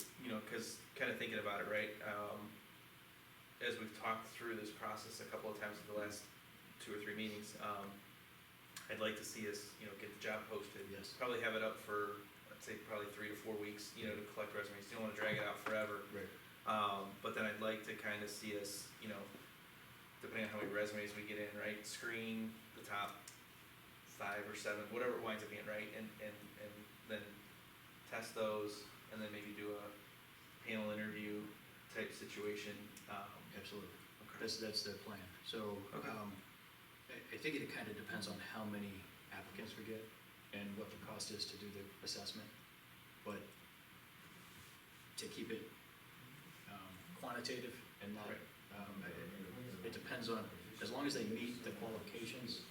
because kind of thinking about it, right? As we've talked through this process a couple of times at the last 2 or 3 meetings, I'd like to see us, get the job posted. Yes. Probably have it up for, I'd say probably 3 to 4 weeks, to collect resumes. You don't wanna drag it out forever. Right. But then I'd like to kinda see us, depending on how many resumes we get in, right, screen the top 5 or 7, whatever it winds up being, right, and then test those, and then maybe do a panel interview type situation. Absolutely. Okay. That's their plan. So, Okay. I think it kind of depends on how many applicants we get and what the cost is to do the assessment. But to keep it quantitative and not, Right. it depends on, as long as they meet the qualifications,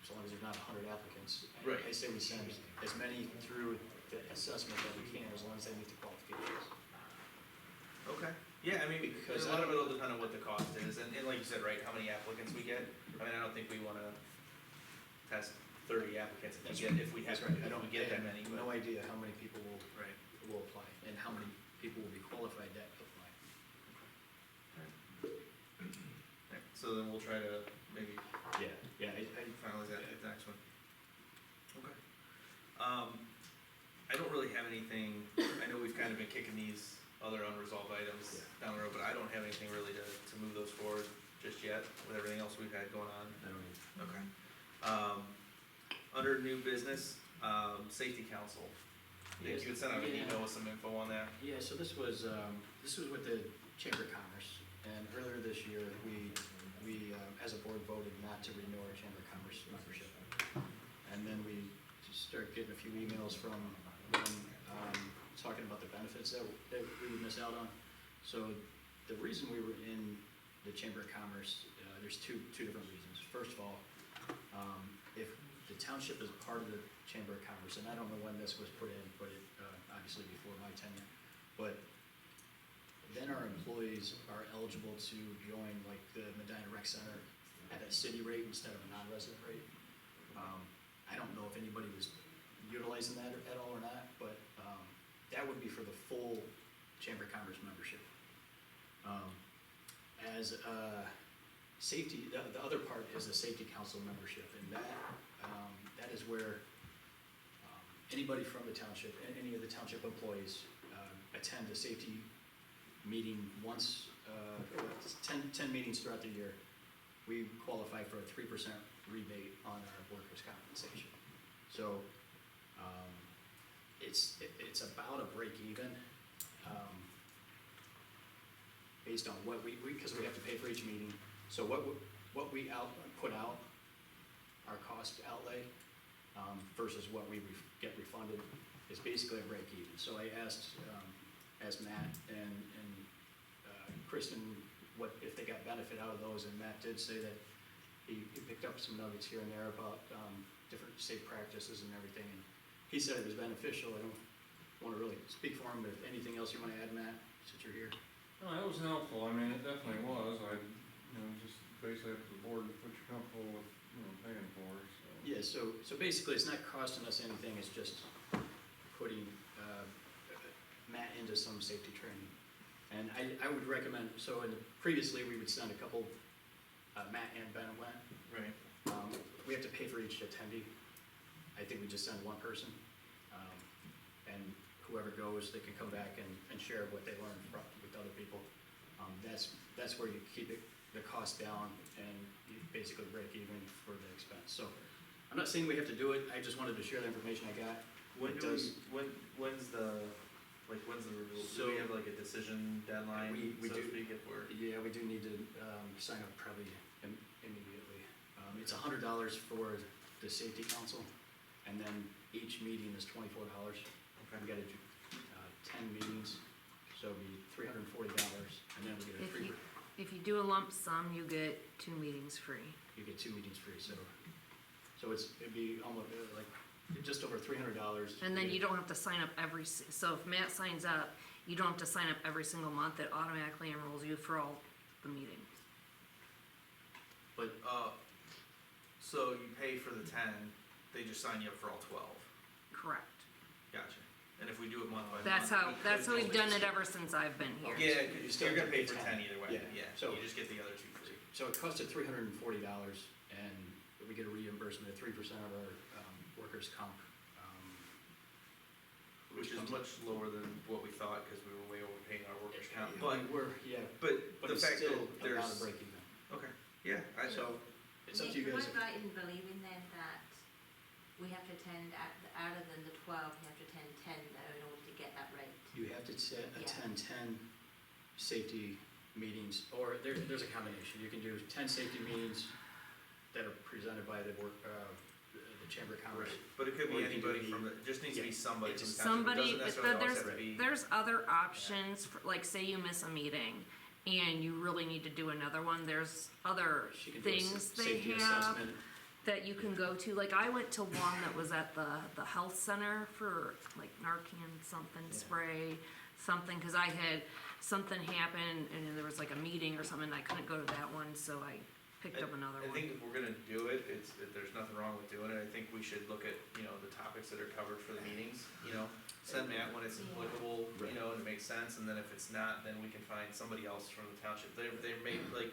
as long as there's not 100 applicants. Right. I say we send as many through the assessment that we can, as long as they meet the qualifications. Okay. Yeah, I mean, Because a lot of it will depend on what the cost is, and like you said, right, how many applicants we get. I mean, I don't think we wanna test 30 applicants if we That's have, right. if we get that many, I have but. no idea how many people Right. will apply, and how many people will be qualified that apply. Right, so then we'll try to maybe Yeah, I finalize that at the next one. Okay. I don't really have anything, I know we've kind of been kicking these other unresolved items down the road, but I don't have anything really to move those forward just yet with everything else we've had going on. I don't know. Okay. Under new business, safety council. I think Yes. you had sent out an Yeah. email with some info on that. Yeah, so this was with the Chamber of Commerce, and earlier this year, we, as a board, voted not to renew our Chamber of Commerce membership. And then we just started getting a few emails from them, talking about the benefits that we would miss out on. So the reason we were in the Chamber of Commerce, there's two different reasons. First of all, if the township is part of the Chamber of Commerce, and I don't know when this was put in, but it, obviously before my tenure, but then our employees are eligible to join like the Medina Rec Center at a city rate instead of a non-resident rate. I don't know if anybody was utilizing that at all or not, but that would be for the full Chamber of Commerce membership. As safety, the other part is the Safety Council membership, and that is where anybody from the township, any of the township employees attend a safety meeting once, 10 meetings throughout the year. We qualify for a 3% rebate on our workers' compensation. So it's about a break even, based on what because we have to pay for each meeting. So what we put out, our cost outlay, versus what we get refunded, is basically a break even. So I asked Matt and Kristen what if they got benefit out of those, and Matt did say that he picked up some nuggets here and there about different safe practices and everything, and he said it was beneficial. I don't want to really speak for him, but if anything else you want to add, Matt, since you're here. No, it was helpful, I mean, it definitely was, just basically up to the board, what you're comfortable with, paying for, so. Yeah, so basically, it's not costing us anything, it's just putting Matt into some safety training. And I would recommend, so previously, we would send a couple, Matt and Ben went. Right. We have to pay for each attendee. I think we just send one person. And whoever goes, they can come back and share what they learned with other people. That's where you keep the cost down, and you basically break even for the expense. So I'm not saying we have to do it, I just wanted to share the information I got. When's the review? So- Do we have like a decision deadline, We so do. to speak, if we're? Yeah, we do need to sign up probably immediately. It's $100 for the safety council, and then each meeting is $24. We gotta do 10 meetings, so it'd be $340, and then we get a If free, you, if you do a lump sum, you get 2 meetings free. you get 2 meetings free, so it'd be almost like just over $300. And then you don't have to sign up so if Matt signs up, you don't have to sign up every single month. It automatically enrolls you for all the meetings. But, so you pay for the 10, they just sign you up for all 12. Correct. Gotcha. And if we do it month by month. That's how we we've done it ever since I've been here. Yeah, You cause still you're gonna get pay the for 10. 10 either way, Yeah. yeah, So- you just get the other 2 free. So it costed $340, and we get a reimbursement of 3% of our, workers' comp, Which is comes- much lower than what we thought, cause we were way overpaying our workers' comp, But but, we're, yeah, but but the it's fact that still about there's, a break even. okay, yeah, So, it's up to you Nick, guys. am I right in believing then that we have to attend, out of the 12, we have to attend 10 though in order to get that rate? You have to Yeah. attend 10 safety meetings, or there's a combination. You can do 10 safety meetings that are presented by the Chamber of Commerce. right, but it could Or be you can do anybody the- from the, it just needs to be yeah, somebody it's from the just township, it Somebody, doesn't but necessarily always have to be. there's other options, for, like, say you miss a meeting and you really need to do another one, there's other She can do a things they safety have assessment. that you can go to. Like, I went to one that was at the health center for like Narcan something Yeah. spray, something, cause I had something happen and there was like a meeting or something, and I couldn't go to that one, so I picked up another I one. think if we're gonna do it, there's nothing wrong with doing it, I think we should look at, the topics that are covered for the meetings, send Matt when it's Yeah. applicable, Right. and it makes sense, and then if it's not, then we can find somebody else from the township, there may, like,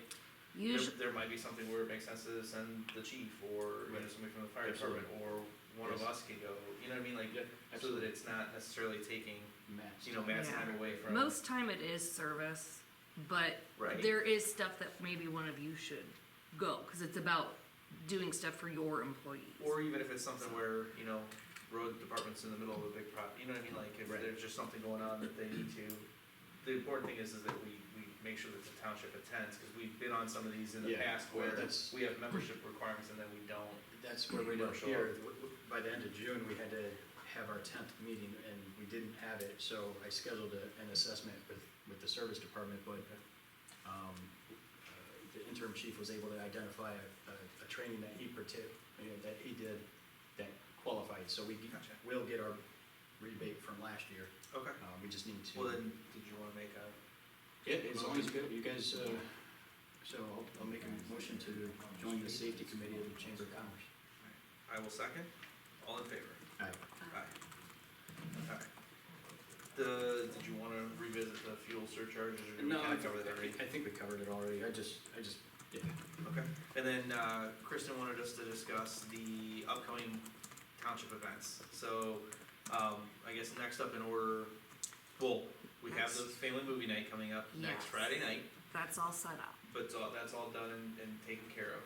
Usually, there might be something where it makes sense to send the chief, or, Right. somebody from the fire Absolutely. department, or one of Yes. us can go, you know what I mean, like, Yeah, so that absolutely. it's not necessarily taking, Matt's Matt's Yeah. time away from. most time it is service, but Right. there is stuff that maybe one of you should go, cause it's about doing stuff for your employees. Or even if it's something where, road department's in the middle of a big you know what I mean, like, if Right. there's just something going on that they need to, the important thing is that we make sure that the township attends, cause we've been on some of these in the Yeah, past well, where that's- we have membership requirements and then we don't. That's where we Don't don't show here. By the end of June, we had to have our 10th meeting, and we didn't have it, so I scheduled an assessment with the service department, but the interim chief was able to identify a training that that he did that qualified, so we Gotcha. will get our rebate from last year. Okay. We just need to. Well then, did you wanna make a, Yeah, as long as you guys, so I'll make a motion to join the safety committee of the Chamber of Commerce. I will second, all in favor? Aye. Aye. Alright. Did you wanna revisit the fuel surcharges, or did we No, kinda cover that already? I think we covered it already. I just, yeah. Okay, and then, Kristen wanted us to discuss the upcoming township events, so, I guess next up in order, well, we have the family movie night coming up next Yes. Friday night, That's all set up. but that's all done and taken care of.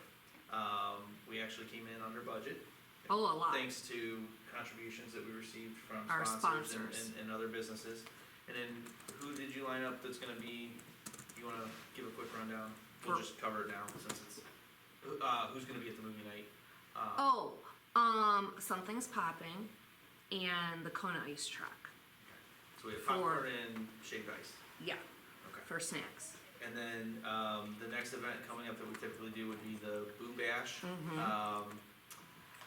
We actually came in under budget, Oh, a lot. thanks to contributions that we received from Our sponsors sponsors. and other businesses. And then, who did you line up that's gonna be, you wanna give a quick rundown? We'll For- just cover it now, since it's, who's gonna be at the movie night? Something's popping and the Kona ice truck. So we have for- popcorn and shaved ice, Yeah, okay. for snacks. And then, the next event coming up that we typically do would be the Boo Bash. Mhm.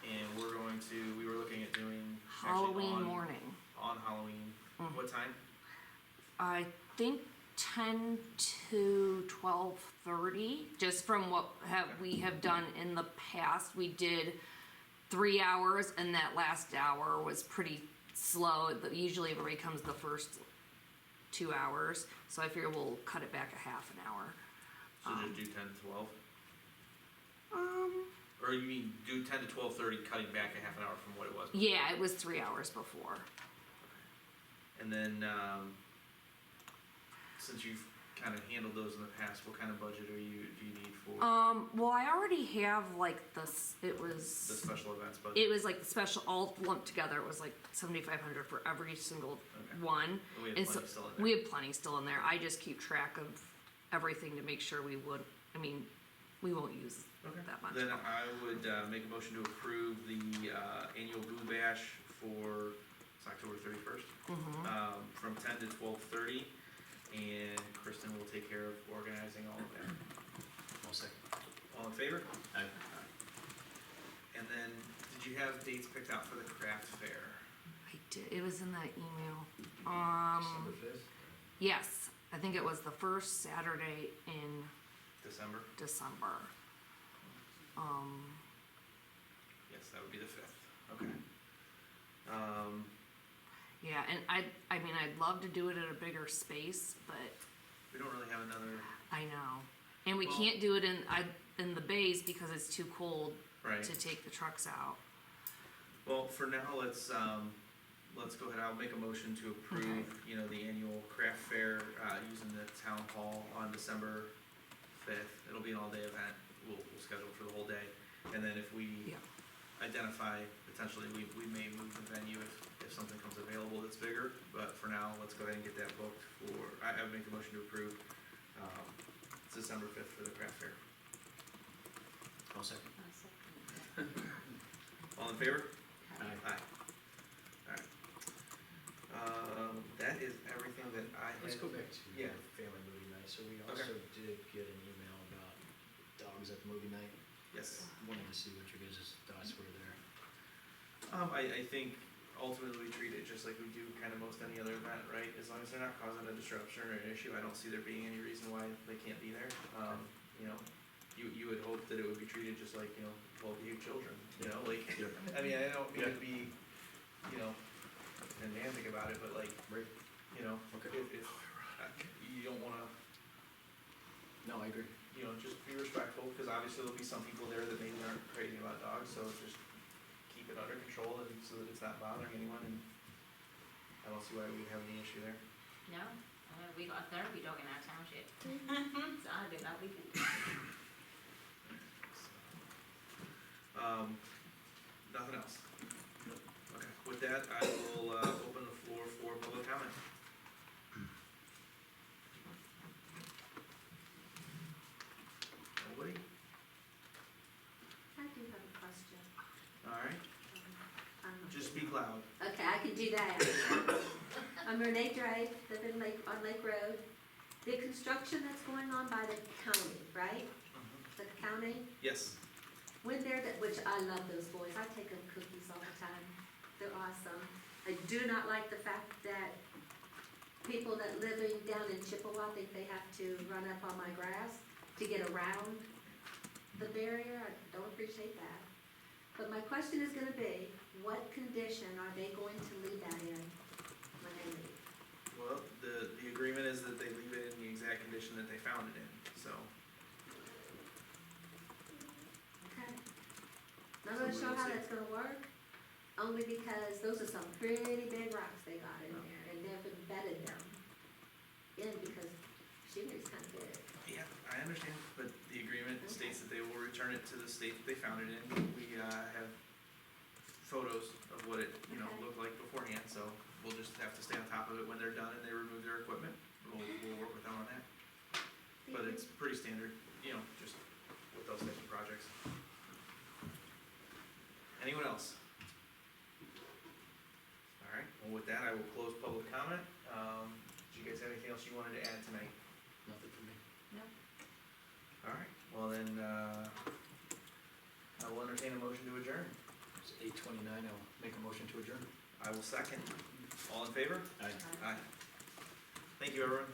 And we were looking at doing actually Halloween on- morning. On Halloween, Mhm. what time? I think 10 to 12:30, just from what we have done in the past. We did 3 hours and that last hour was pretty slow. Usually everybody comes the first 2 hours, so I figure we'll cut it back a half an hour. So just do 10 to 12? Um, Or you mean do 10 to 12:30, cutting back a half an hour from what it was? yeah, it was 3 hours before. And then, since you've kind of handled those in the past, what kind of budget do you need for Well, I already have like this, the special events budget? it was like the special, all lumped together, it was like 7,500 for every single Okay. one. We have And plenty so, still in there. we have plenty still in there, I just keep track of everything to make sure we won't use Okay. that much. Then I would make a motion to approve the annual Boo Bash for, it's October 31st, Mhm. from 10 to 12:30, and Kristen will take care of organizing all of that. 1 second. All in favor? Aye. And then, did you have dates picked out for the craft fair? I did, it was in that email. December 5th? Yes, I think it was the first Saturday in December? December. Yes, that would be the 5th, okay. Yeah, and I'd love to do it at a bigger space, but We don't really have another, I know. And we Well- can't do it in the bays because it's too cold Right. to take the trucks out. Well, for now, let's go ahead, I'll make a motion to approve, you know, the annual craft fair, using the town hall on December 5th. It'll be an all-day event, we'll schedule it for the whole day, and then if we Yeah. identify, potentially, we may move the venue if something comes available that's bigger, but for now, let's go ahead and get that booked for, I would make the motion to approve, it's December 5th for the craft fair. I'll second. All in favor? Aye. Aye. Alright. That is everything that I had. Let's go back to Yeah. family movie night. So we Okay. also did get an email about dogs at the movie night. Yes. Wanted to see what your guys' thoughts were there. I think ultimately we treat it just like we do kind of most any other event, right? As long as they're not causing a disruption or an issue, I don't see there being any reason why they can't be there. You know, you would hope that it would be treated just like, you know, well-behaved children, you know, like, Yeah. I mean, I don't mean Yeah. to be, you know, pedantic about it, but like, Right. you know, Okay. if you don't wanna, No, I agree. you know, just be respectful, because obviously there'll be some people there that maybe aren't crazy about dogs, so just keep it under control and so that it's not bothering anyone, and I don't see why we have any issue there. No, we got a therapy dog in our township, so I do that weekend. Nothing else? Okay, with that, I will, open the floor for public comment. Nobody? I do have a question. Alright, Um, just speak loud. Okay, I can do that. I'm Renee Drake, live in on Lake Road. The construction that's going on by the county, right? The county, Yes, when which I love those boys, I take them cookies all the time. They're awesome. I do not like the fact that people that living down in Chippewa think they have to run up on my grass to get around the barrier. I don't appreciate that. But my question is gonna be, what condition are they going to leave that in when they leave? well, the agreement is that they leave it in the exact condition that they found it in, so. Okay. Not really sure how that's gonna work, only because those are some pretty big rocks they got in there, and they've embedded them in because Shingley's kinda big. Yeah, I understand, but the agreement states that they will return it to the state that they found it in. We, have photos of what it, you know, Okay. looked like beforehand, so we'll just have to stay on top of it when they're done and they remove their equipment. We'll work with them on that, but it's pretty standard, you know, just with those types of projects. Anyone else? Alright, well, with that, I will close public comment. Do you guys have anything else you wanted to add tonight? Nothing for me. Alright, well then, I will entertain a motion to adjourn. It's 8:29. I'll make a motion to adjourn. I will second. All in favor? Aye. Aye. Thank you, everyone.